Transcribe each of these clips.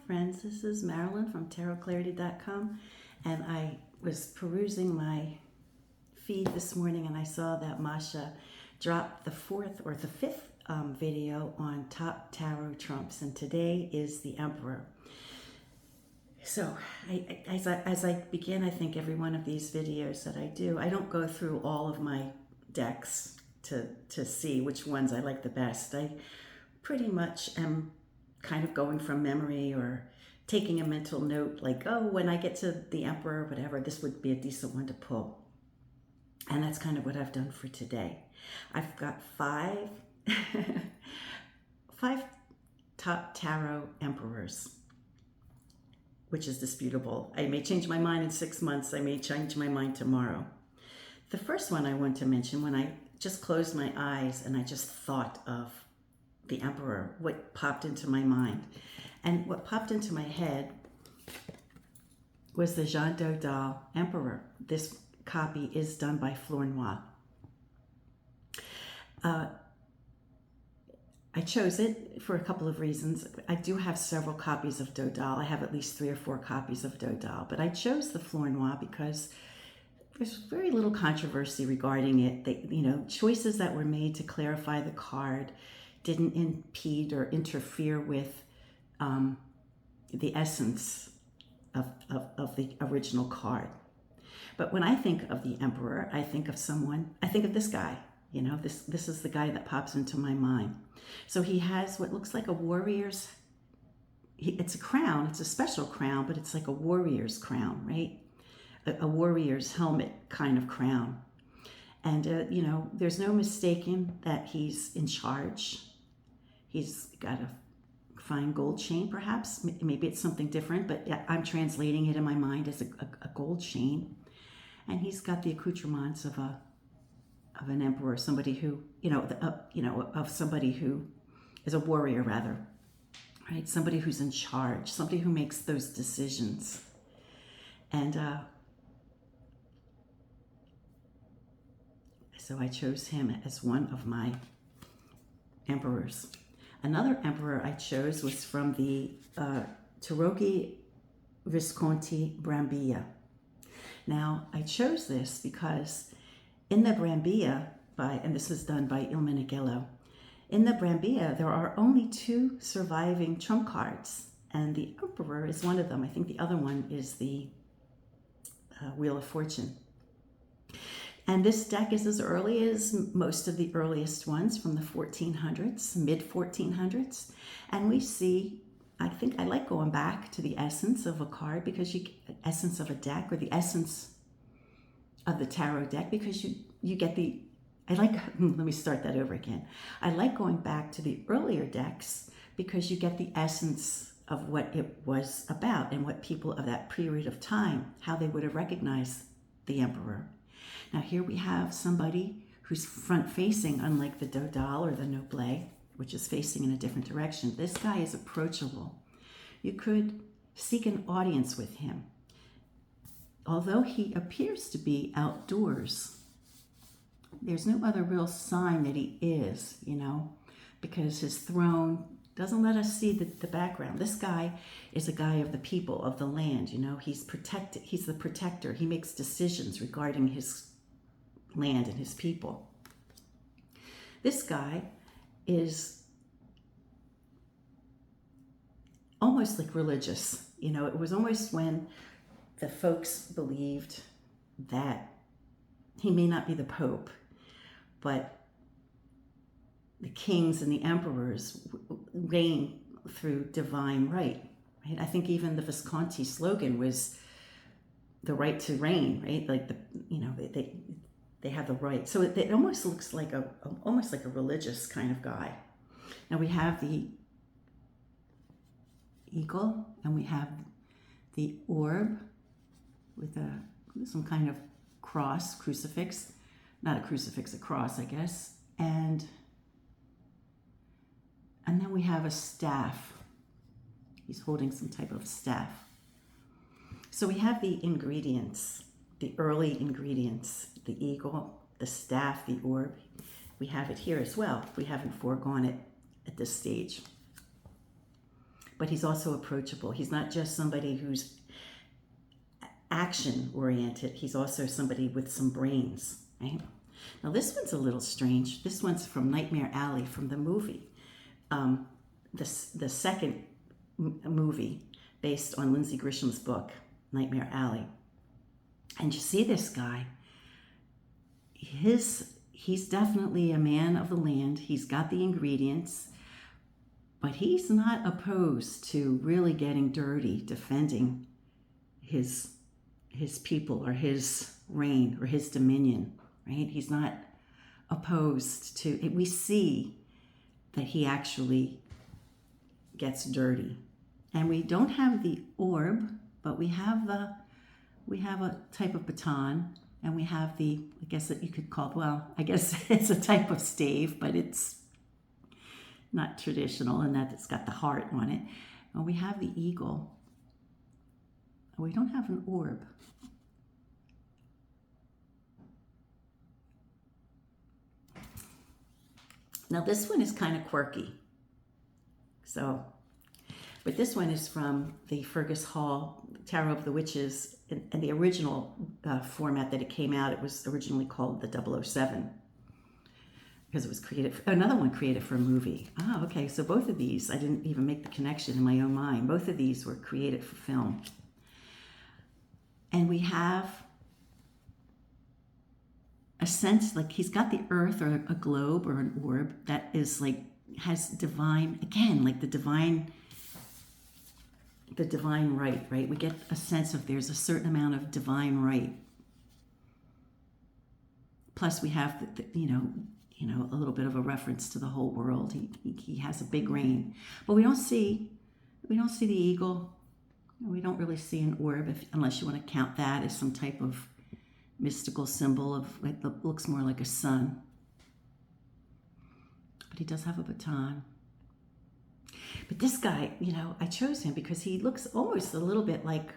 friends, this is Marilyn from tarotclarity.com, and I was perusing my feed this morning and I saw that Mascha dropped the fourth or the fifth video on top tarot trumps, and today is the Emperor. So as I begin, I think every one of these videos that I do, I don't go through all of my decks to see which ones I like the best. I pretty much am kind of going from memory or taking a mental note like, oh, when I get to the Emperor, whatever, this would be a decent one to pull. And that's kind of what I've done for today. I've got five top tarot emperors, which is disputable. I may change my mind in 6 months. I may change my mind tomorrow. The first one I want to mention, when I just closed my eyes and I just thought of the Emperor, what popped into my mind. And what popped into my head was the Jean Dodal Emperor. This copy is done by Flornoy. I chose it for a couple of reasons. I do have several copies of Dodal. I have at least 3 or 4 copies of Dodal, but I chose the Flornoy because there's very little controversy regarding it. Choices that were made to clarify the card didn't impede or interfere with the essence of the original card. But when I think of the Emperor, I think of this guy. This is the guy that pops into my mind. So he has what looks like a warrior's, it's a crown, it's a special crown, but it's like a warrior's crown, right? A warrior's helmet kind of crown. And, there's no mistaking that he's in charge. He's got a fine gold chain, perhaps. Maybe it's something different, but I'm translating it in my mind as a gold chain. And he's got the accoutrements of an emperor, somebody who, of somebody who is a warrior, rather, right? Somebody who's in charge, somebody who makes those decisions. And so I chose him as one of my emperors. Another emperor I chose was from the Cherokee Visconti Brambilla. Now, I chose this because in the Brambilla, and this is done by Il Meneghello, in the Brambilla, there are only 2 surviving trump cards, and the Emperor is one of them. I think the other one is the Wheel of Fortune. And this deck is as early as most of the earliest ones from the 1400s, mid-1400s. And we see, I think I like going back to the essence of a card, because essence of a deck, or the essence of the tarot deck, because you get let me start that over again. I like going back to the earlier decks because you get the essence of what it was about and what people of that period of time, how they would have recognized the Emperor. Now here we have somebody who's front-facing, unlike the Dodal or the Noble, which is facing in a different direction. This guy is approachable. You could seek an audience with him. Although he appears to be outdoors, there's no other real sign that he is, because his throne doesn't let us see the background. This guy is a guy of the people, of the land, he's protected. He's the protector. He makes decisions regarding his land and his people. This guy is almost like religious. It was almost when the folks believed that he may not be the Pope, but the kings and the emperors reign through divine right? I think even the Visconti slogan was the right to reign, right? Like they have the right. So it almost looks like almost like a religious kind of guy. Now we have the eagle, and we have the orb with some kind of cross, crucifix, not a crucifix, a cross, I guess, and then we have a staff. He's holding some type of staff. So we have the ingredients, the early ingredients, the eagle, the staff, the orb. We have it here as well. We haven't foregone it at this stage. but he's also approachable. He's not just somebody who's action oriented. He's also somebody with some brains, right? Now this one's a little strange. This one's from Nightmare Alley, from the movie, the second movie based on Lindsay Grisham's book, Nightmare Alley. And you see this guy, he's definitely a man of the land. He's got the ingredients, but he's not opposed to really getting dirty, defending his people or his reign or his dominion, right? He's not opposed to it. We see that he actually gets dirty. And we don't have the orb, but we have a type of baton, and we have the, I guess that you could call, well, I guess it's a type of stave, but it's not traditional in that it's got the heart on it. And we have the eagle. We don't have an orb. Now this one is kind of quirky. So, but this one is from the Fergus Hall Tarot of the Witches, and the original format that it came out, it was originally called the 007, because it was created, another one created for a movie. Oh, okay, so both of these, I didn't even make the connection in my own mind. Both of these were created for film. And we have a sense, like he's got the earth or a globe or an orb that is like, has divine, again, like the divine right, right? We get a sense of there's a certain amount of divine right. Plus we have, you know, a little bit of a reference to the whole world. He has a big reign. But we don't see the eagle. We don't really see an orb, unless you want to count that as some type of mystical symbol of, it looks more like a sun. But he does have a baton. But this guy, you know, I chose him because he looks almost a little bit like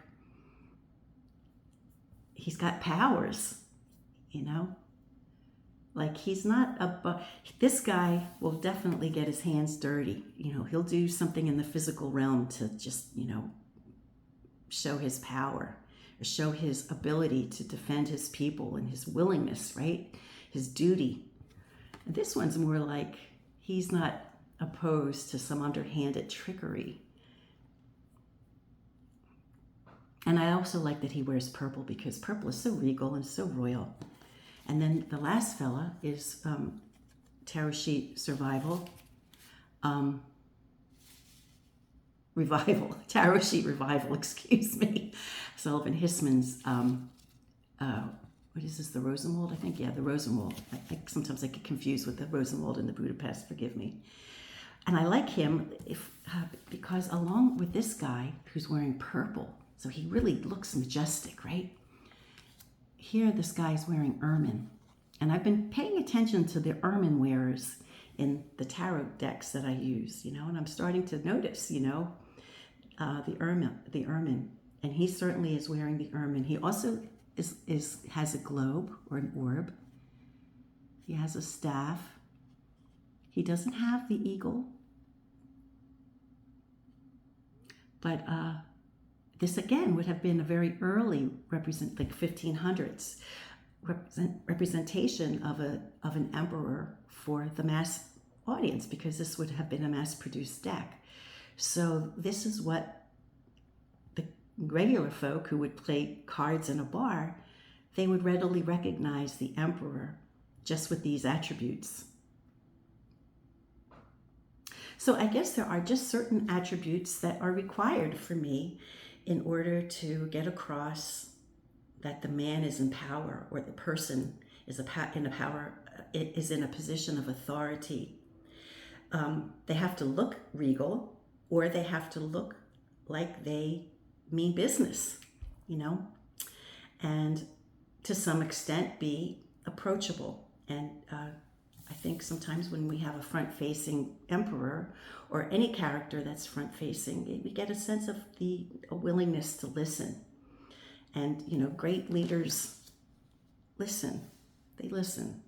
he's got powers, you know? Like he's not this guy will definitely get his hands dirty. You know, he'll do something in the physical realm to just, you know, show his power, or show his ability to defend his people and his willingness, right? His duty. And this one's more like he's not opposed to some underhanded trickery. And I also like that he wears purple, because purple is so regal and so royal. And then the last fella is Tarot Sheet Survival. Tarot Sheet Revival, excuse me. Sullivan Hissman's, what is this, the Rosenwald? I think, yeah, the Rosenwald. Sometimes I get confused with the Rosenwald and the Budapest, forgive me. And I like him because along with this guy who's wearing purple, so he really looks majestic, right? Here, this guy's wearing ermine. And I've been paying attention to the ermine wearers in the tarot decks that I use, you know, and I'm starting to notice, you know, the ermine. And he certainly is wearing the ermine. He also has a globe or an orb. He has a staff. He doesn't have the eagle. But this again would have been a very early like 1500s representation of an emperor for the mass audience, because this would have been a mass-produced deck. So this is what the regular folk who would play cards in a bar, they would readily recognize the emperor just with these attributes. So I guess there are just certain attributes that are required for me in order to get across that the man is in power, or the person is in a position of authority. They have to look regal, or they have to look like they mean business, you know, and to some extent be approachable. And I think sometimes when we have a front-facing emperor or any character that's front-facing, we get a sense of a willingness to listen. And, you know, great leaders listen. They listen.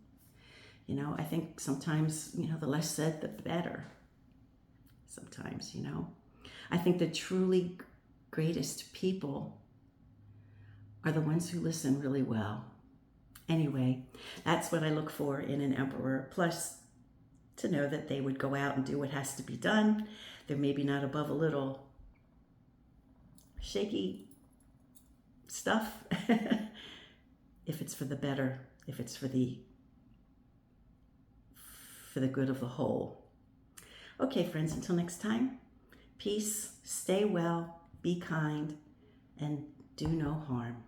You know, I think sometimes, you know, the less said, the better. Sometimes, you know. I think the truly greatest people are the ones who listen really well. Anyway, that's what I look for in an emperor. Plus, to know that they would go out and do what has to be done. They're maybe not above a little shaky stuff if it's for the better, if it's for the good of the whole. Okay, friends, until next time, peace, stay well, be kind, and do no harm.